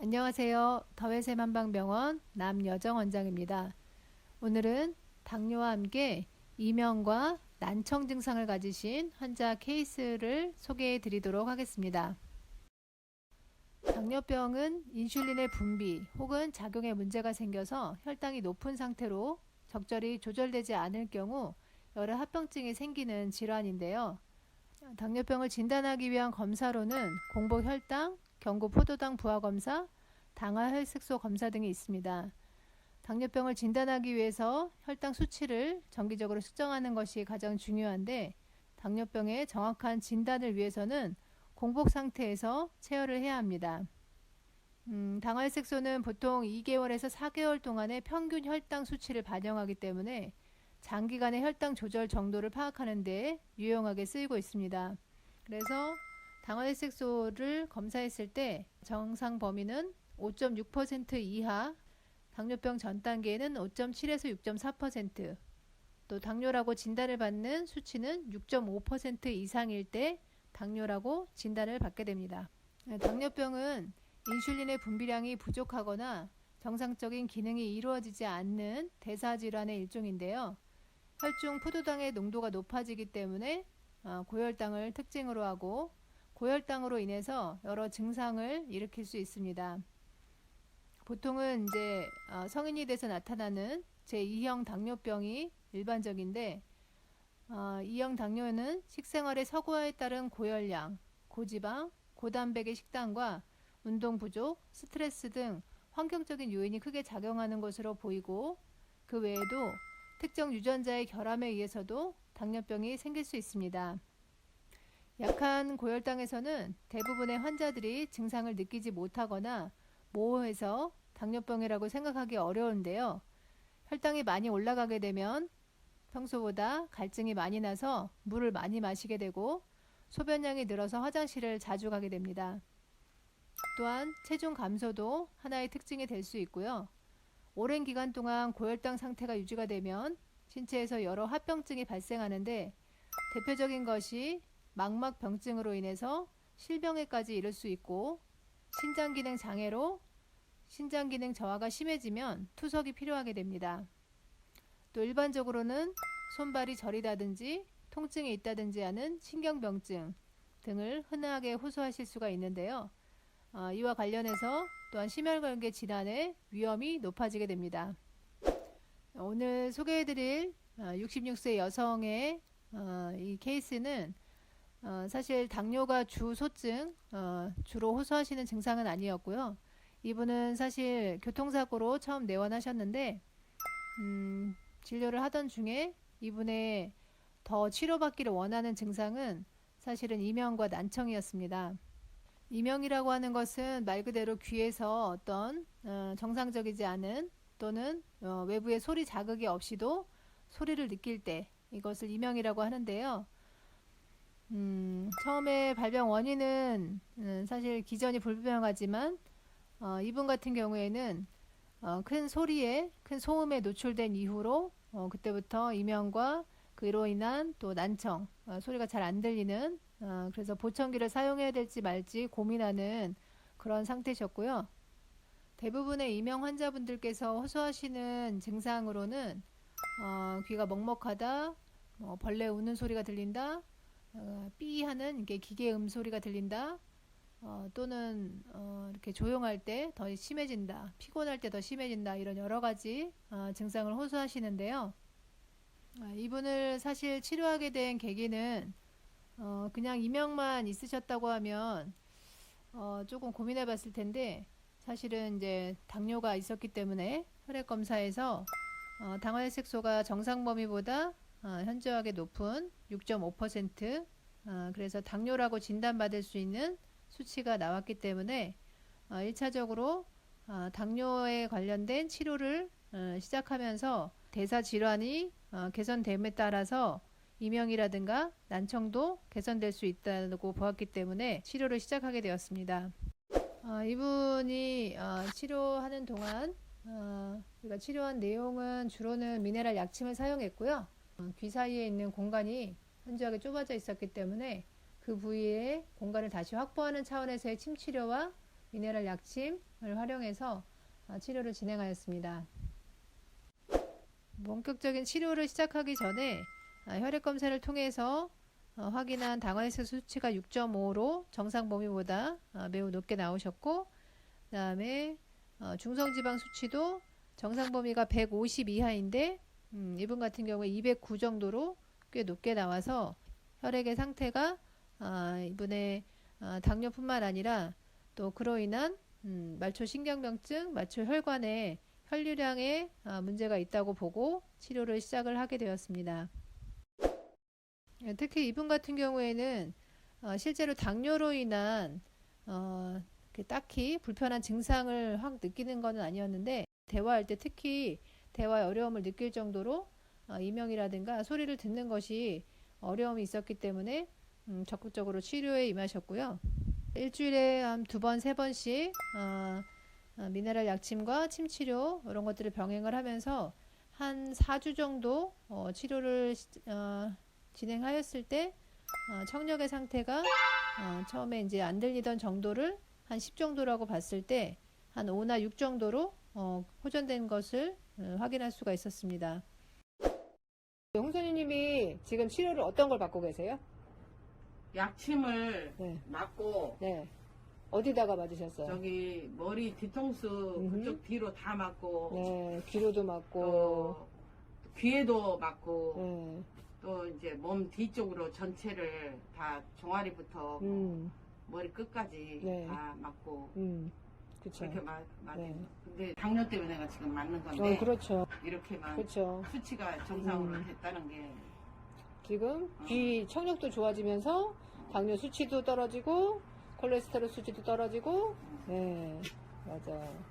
안녕하세요. 더해샘한방병원 남여정 원장입니다. 오늘은 당뇨와 함께 이명과 난청 증상을 가지신 환자 케이스를 소개해 드리도록 하겠습니다. 당뇨병은 인슐린의 분비 혹은 작용에 문제가 생겨서 혈당이 높은 상태로 적절히 조절되지 않을 경우 여러 합병증이 생기는 질환인데요. 당뇨병을 진단하기 위한 검사로는 공복 혈당, 경구 포도당 부하 검사, 당화 혈색소 검사 등이 있습니다. 당뇨병을 진단하기 위해서 혈당 수치를 정기적으로 측정하는 것이 가장 중요한데, 당뇨병의 정확한 진단을 위해서는 공복 상태에서 체열을 해야 합니다. 당화 혈색소는 보통 2개월에서 4개월 동안의 평균 혈당 수치를 반영하기 때문에 장기간의 혈당 조절 정도를 파악하는 데 유용하게 쓰이고 있습니다. 그래서 당화혈색소를 검사했을 때 정상 범위는 5.6% 이하, 당뇨병 전 단계는 5.7에서 6.4%, 또 당뇨라고 진단을 받는 수치는 6.5% 이상일 때 당뇨라고 진단을 받게 됩니다. 당뇨병은 인슐린의 분비량이 부족하거나 정상적인 기능이 이루어지지 않는 대사질환의 일종인데요. 혈중 포도당의 농도가 높아지기 때문에 고혈당을 특징으로 하고, 고혈당으로 인해서 여러 증상을 일으킬 수 있습니다. 보통은 이제 성인이 돼서 나타나는 제2형 당뇨병이 일반적인데, 2형 당뇨는 식생활의 서구화에 따른 고열량, 고지방, 고단백의 식단과 운동 부족, 스트레스 등 환경적인 요인이 크게 작용하는 것으로 보이고, 그 외에도 특정 유전자의 결함에 의해서도 당뇨병이 생길 수 있습니다. 약한 고혈당에서는 대부분의 환자들이 증상을 느끼지 못하거나 모호해서 당뇨병이라고 생각하기 어려운데요. 혈당이 많이 올라가게 되면 평소보다 갈증이 많이 나서 물을 많이 마시게 되고, 소변량이 늘어서 화장실을 자주 가게 됩니다. 또한 체중 감소도 하나의 특징이 될 수 있고요. 오랜 기간 동안 고혈당 상태가 유지가 되면 신체에서 여러 합병증이 발생하는데, 대표적인 것이 망막병증으로 인해서 실병에까지 이를 수 있고, 신장기능 장애로 신장기능 저하가 심해지면 투석이 필요하게 됩니다. 또 일반적으로는 손발이 저리다든지 통증이 있다든지 하는 신경병증 등을 흔하게 호소하실 수가 있는데요. 이와 관련해서 또한 심혈관계 질환의 위험이 높아지게 됩니다. 오늘 소개해드릴 66세 여성의 이 케이스는 사실 당뇨가 주 소증, 주로 호소하시는 증상은 아니었고요. 이분은 사실 교통사고로 처음 내원하셨는데, 진료를 하던 중에 이분의 더 치료받기를 원하는 증상은 사실은 이명과 난청이었습니다. 이명이라고 하는 것은 말 그대로 귀에서 어떤 정상적이지 않은 또는 외부의 소리 자극이 없이도 소리를 느낄 때 이것을 이명이라고 하는데요. 처음에 발병 원인은 사실 기전이 불분명하지만 이분 같은 경우에는 큰 소리에, 큰 소음에 노출된 이후로 그때부터 이명과 그로 인한 또 난청, 소리가 잘 안 들리는, 그래서 보청기를 사용해야 될지 말지 고민하는 그런 상태셨고요. 대부분의 이명 환자분들께서 호소하시는 증상으로는 귀가 먹먹하다, 벌레 우는 소리가 들린다, 삐 하는 이게 기계 소리가 들린다, 또는 이렇게 조용할 때 더 심해진다, 피곤할 때 더 심해진다, 이런 여러 가지 증상을 호소하시는데요. 이분을 사실 치료하게 된 계기는 그냥 이명만 있으셨다고 하면 조금 고민해 봤을 텐데, 사실은 이제 당뇨가 있었기 때문에 혈액 검사에서 당화혈색소가 정상 범위보다 현저하게 높은 6.5%, 그래서 당뇨라고 진단받을 수 있는 수치가 나왔기 때문에 1차적으로 당뇨에 관련된 치료를 시작하면서 대사 질환이 개선됨에 따라서 이명이라든가 난청도 개선될 수 있다고 보았기 때문에 치료를 시작하게 되었습니다. 이분이 치료하는 동안 우리가 치료한 내용은 주로는 미네랄 약침을 사용했고요. 귀 사이에 있는 공간이 현저하게 좁아져 있었기 때문에 그 부위에 공간을 다시 확보하는 차원에서의 침치료와 미네랄 약침을 활용해서 치료를 진행하였습니다. 본격적인 치료를 시작하기 전에 혈액 검사를 통해서 확인한 당화혈색 수치가 6.5로 정상 범위보다 매우 높게 나오셨고, 그 다음에 중성지방 수치도 정상 범위가 150 이하인데 이분 같은 경우에 209 정도로 꽤 높게 나와서 혈액의 상태가 이분의 당뇨뿐만 아니라 또 그로 인한 말초신경병증, 말초혈관에 혈류량에 문제가 있다고 보고 치료를 시작을 하게 되었습니다. 특히 이분 같은 경우에는 실제로 당뇨로 인한 딱히 불편한 증상을 확 느끼는 것은 아니었는데, 대화할 때 특히 대화에 어려움을 느낄 정도로 이명이라든가 소리를 듣는 것이 어려움이 있었기 때문에 적극적으로 치료에 임하셨고요. 일주일에 한 2번, 3번씩 미네랄 약침과 침치료 이런 것들을 병행을 하면서 한 4주 정도 치료를 진행하였을 때 청력의 상태가 처음에 이제 안 들리던 정도를 한 10 정도라고 봤을 때 한 5나 6 정도로 호전된 것을 확인할 수가 있었습니다. 홍선생님이 지금 치료를 어떤 걸 받고 계세요? 약침을 네. 맞고 네. 어디다가 맞으셨어요? 저기 머리 뒤통수 그쪽 뒤로 다 맞고 네, 귀로도 맞고, 또 귀에도 맞고 네. 또 이제 몸 뒤쪽으로 전체를 다 종아리부터 뭐 머리 끝까지 네. 다 맞고 그쵸. 그렇게 맞은 네. 거. 근데 당뇨 때문에 내가 지금 맞는 건데 그렇죠. 이렇게만 그렇죠. 수치가 정상으로 됐다는 게 지금 귀 청력도 좋아지면서 당뇨 수치도 떨어지고 콜레스테롤 수치도 떨어지고, 네, 맞아요.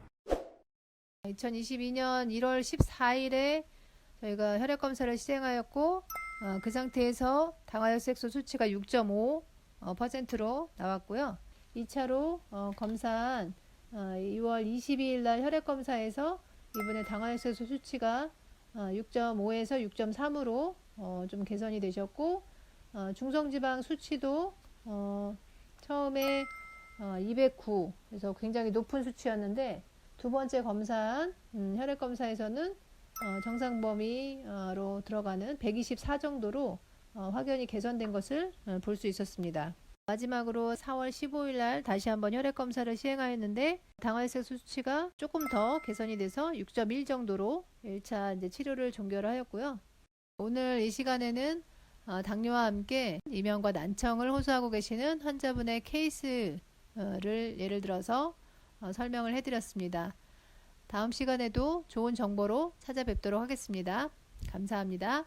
2022년 1월 14일에 저희가 혈액 검사를 시행하였고, 그 상태에서 당화혈색소 수치가 6.5%로 나왔고요. 2차로 검사한 2월 22일 날 혈액 검사에서 이분의 당화혈색소 수치가 6.5에서 6.3으로 좀 개선이 되셨고, 중성지방 수치도 처음에 209, 그래서 굉장히 높은 수치였는데 두 번째 검사한 혈액 검사에서는 정상 범위로 들어가는 124 정도로 확연히 개선된 것을 볼 수 있었습니다. 마지막으로 4월 15일 날 다시 한번 혈액 검사를 시행하였는데 당화혈색 수치가 조금 더 개선이 돼서 6.1 정도로 1차 이제 치료를 종결을 하였고요. 오늘 이 시간에는 당뇨와 함께 이명과 난청을 호소하고 계시는 환자분의 케이스를 예를 들어서 설명을 해드렸습니다. 다음 시간에도 좋은 정보로 찾아뵙도록 하겠습니다. 감사합니다.